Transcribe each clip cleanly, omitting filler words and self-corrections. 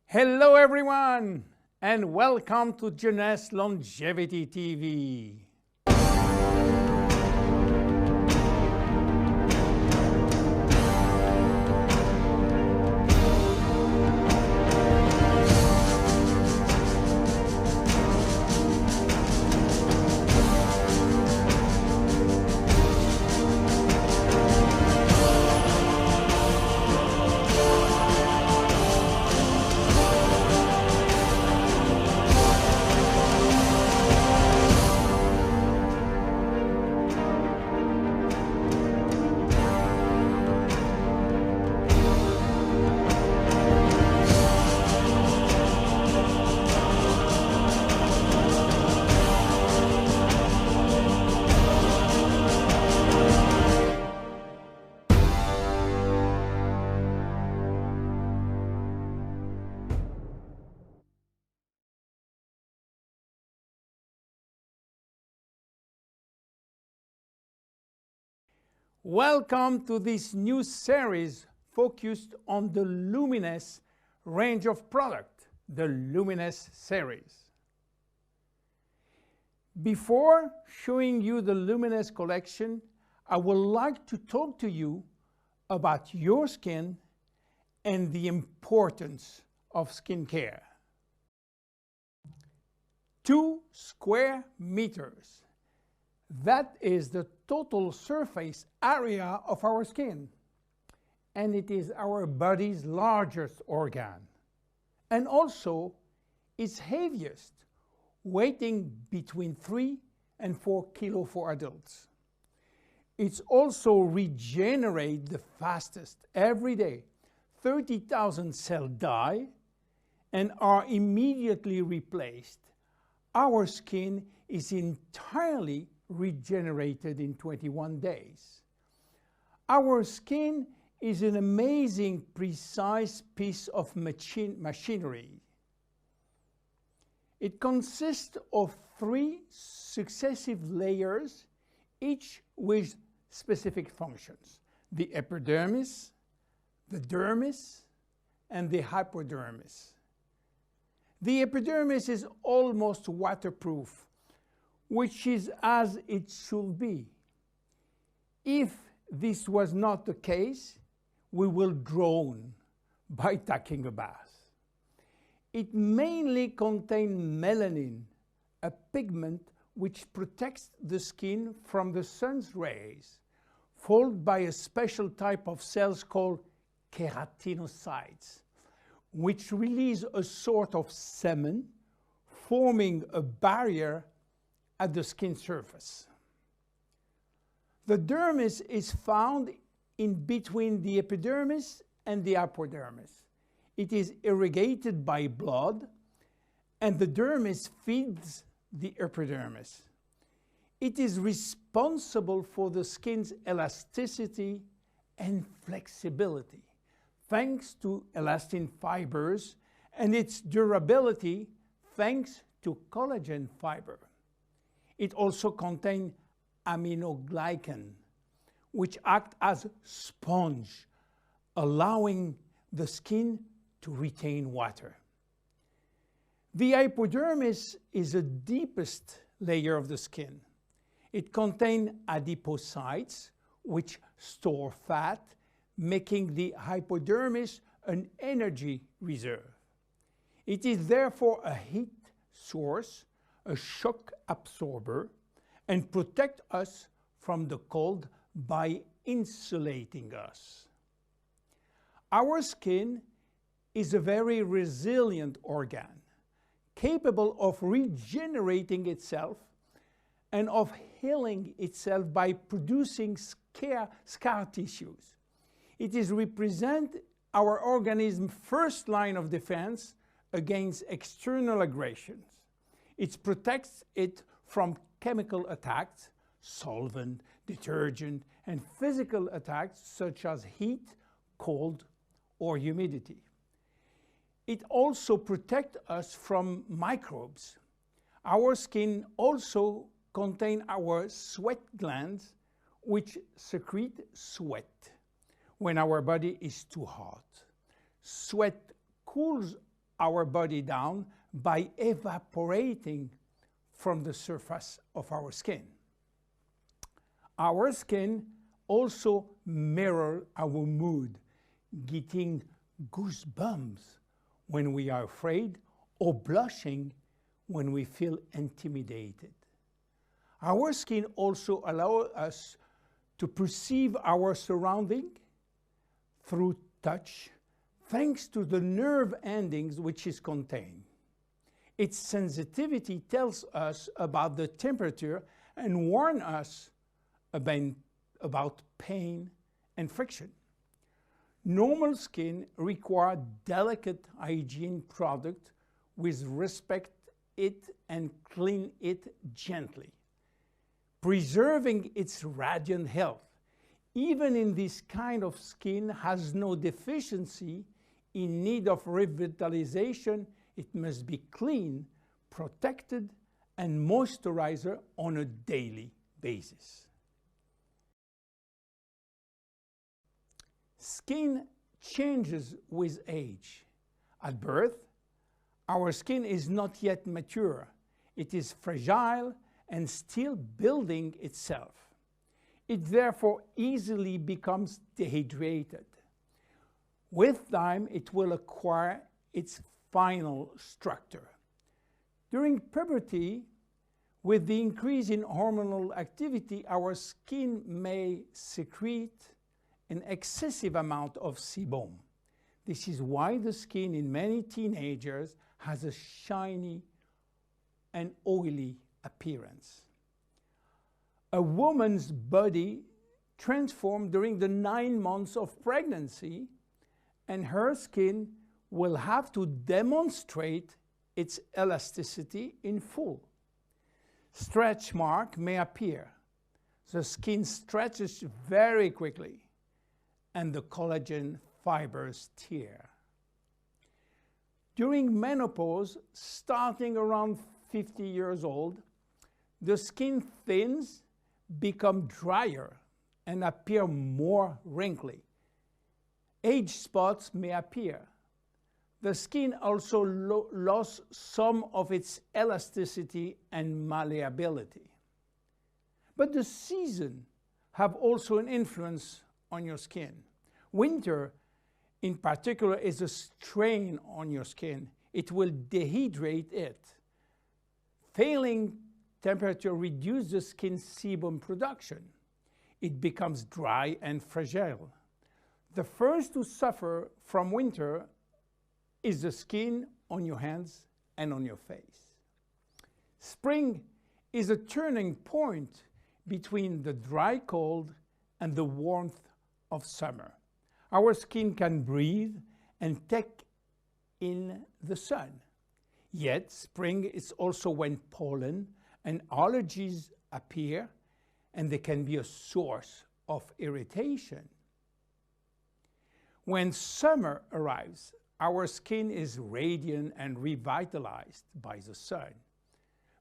Hello everyone, and welcome to Jeunesse Longevity TV. Welcome to this new series focused on the Luminesce range of product, the Luminesce series. Before showing you the Luminesce collection, I would like to talk to you about your skin and the importance of skincare. 2 square meters. That is the total surface area of our skin, and it is our body's largest organ, and also its heaviest, weighing between 3 and 4 kilos for adults. It's also regenerates the fastest every day. 30,000 cells die and are immediately replaced. Our skin is entirely regenerated in 21 days. Our skin is an amazing, precise piece of machinery. It consists of 3 successive layers, each with specific functions: the epidermis, the dermis, and the hypodermis. The epidermis is almost waterproof, which is as it should be. If this was not the case, we will drown by taking a bath. It mainly contains melanin, a pigment which protects the skin from the sun's rays, followed by a special type of cells called keratinocytes, which release a sort of semen, forming a barrier at the skin surface. The dermis is found in between the epidermis and the hypodermis. It is irrigated by blood, and the dermis feeds the epidermis. It is responsible for the skin's elasticity and flexibility, thanks to elastin fibers, and its durability, thanks to collagen fiber. It also contains aminoglycan, which act as sponge, allowing the skin to retain water. The hypodermis is the deepest layer of the skin. It contains adipocytes, which store fat, making the hypodermis an energy reserve. It is therefore a heat source, a shock absorber, and protect us from the cold by insulating us. Our skin is a very resilient organ, capable of regenerating itself and of healing itself by producing scar tissues. It is represent our organism's first line of defense against external aggressions. It protects it from chemical attacks, solvent, detergent, and physical attacks such as heat, cold, or humidity. It also protects us from microbes. Our skin also contains our sweat glands, which secrete sweat when our body is too hot. Sweat cools our body down by evaporating from the surface of our skin. Our skin also mirrors our mood, getting goosebumps when we are afraid or blushing when we feel intimidated. Our skin also allows us to perceive our surrounding through touch, thanks to the nerve endings which is contained. Its sensitivity tells us about the temperature and warns us about pain and friction. Normal skin requires delicate hygiene product with respect it and clean it gently, preserving its radiant health. Even in this kind of skin has no deficiency in need of revitalization, it must be clean, protected, and moisturized on a daily basis. Skin changes with age. At birth, our skin is not yet mature. It is fragile and still building itself. It therefore easily becomes dehydrated. With time, it will acquire its final structure. During puberty, with the increase in hormonal activity, our skin may secrete an excessive amount of sebum. This is why the skin in many teenagers has a shiny and oily appearance. A woman's body transforms during the 9 months of pregnancy, and her skin will have to demonstrate its elasticity in full. Stretch marks may appear. The skin stretches very quickly, and the collagen fibers tear. During menopause, starting around 50 years old, the skin thins, become drier, and appear more wrinkly. Age spots may appear. The skin also lost some of its elasticity and malleability. But the seasons have also an influence on your skin. Winter, in particular, is a strain on your skin. It will dehydrate it. Failing temperature reduces the skin's sebum production. It becomes dry and fragile. The first to suffer from winter is the skin on your hands and on your face. Spring is a turning point between the dry cold and the warmth of summer. Our skin can breathe and take in the sun. Yet, spring is also when pollen and allergies appear, and they can be a source of irritation. When summer arrives, our skin is radiant and revitalized by the sun.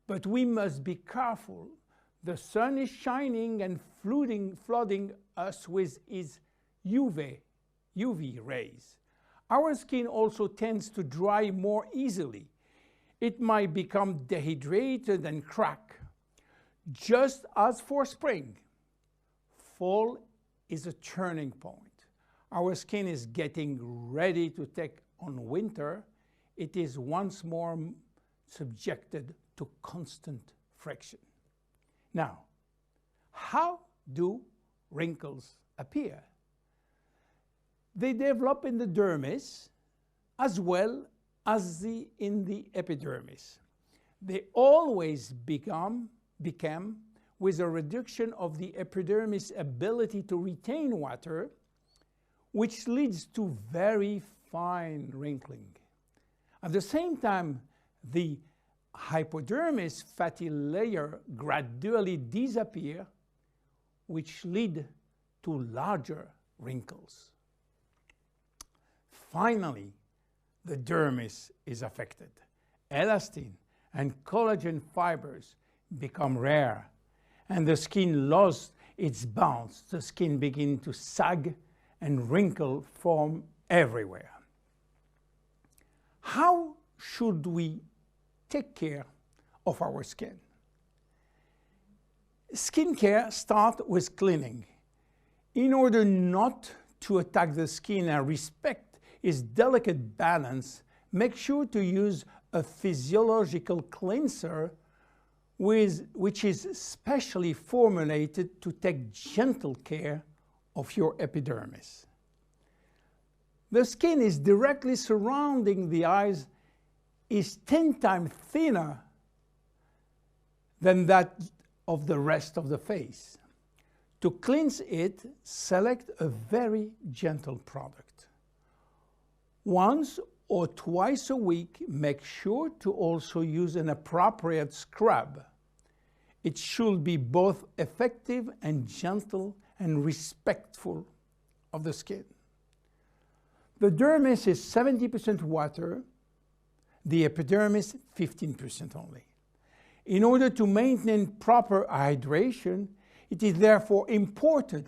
But we must be careful. The sun is shining and flooding us with its UV rays. Our skin also tends to dry more easily. It might become dehydrated and crack. Just as for spring, fall is a turning point. Our skin is getting ready to take on winter. It is once more subjected to constant friction. Now, how do wrinkles appear? They develop in the dermis as well as in the epidermis. They always become with a reduction of the epidermis' ability to retain water, which leads to very fine wrinkling. At the same time, the hypodermis fatty layer gradually disappears, which lead to larger wrinkles. Finally, the dermis is affected. Elastin and collagen fibers become rare, and the skin loses its bounce. The skin begins to sag and wrinkles form everywhere. how should we take care of our skin? Skincare starts with cleaning. In order not to attack the skin and respect its delicate balance, make sure to use a physiological cleanser which is specially formulated to take gentle care of your epidermis. The skin is directly surrounding the eyes is 10 times thinner than that of the rest of the face. To cleanse it, select a very gentle product. Once or twice a week, make sure to also use an appropriate scrub. It should be both effective and gentle and respectful of the skin. The dermis is 70% water, the epidermis 15% only. In order to maintain proper hydration, it is therefore important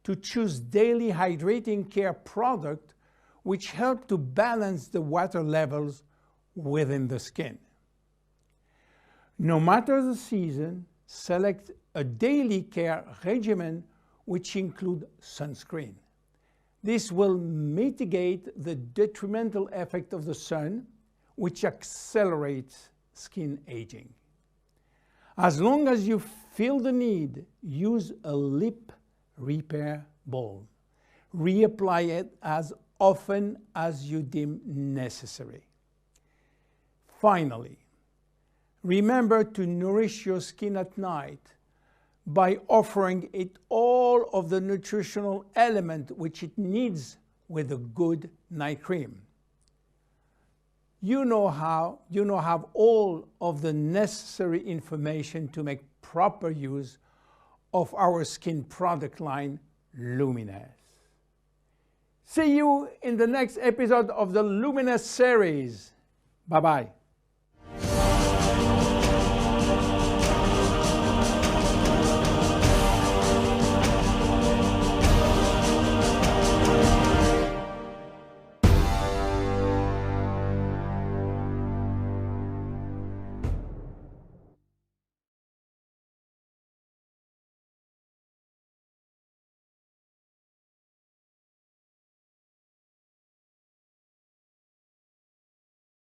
to choose daily hydrating care products which help to balance the water levels within the skin. No matter the season, select a daily care regimen which includes sunscreen. This will mitigate the detrimental effect of the sun, which accelerates skin aging. As long as you feel the need, use a lip repair balm. Reapply it as often as you deem necessary. Finally, remember to nourish your skin at night by offering it all of the nutritional element which it needs with a good night cream. You now have all of the necessary information to make proper use of our skin product line, Luminesce. See you in the next episode of the Luminesce series. Bye-bye.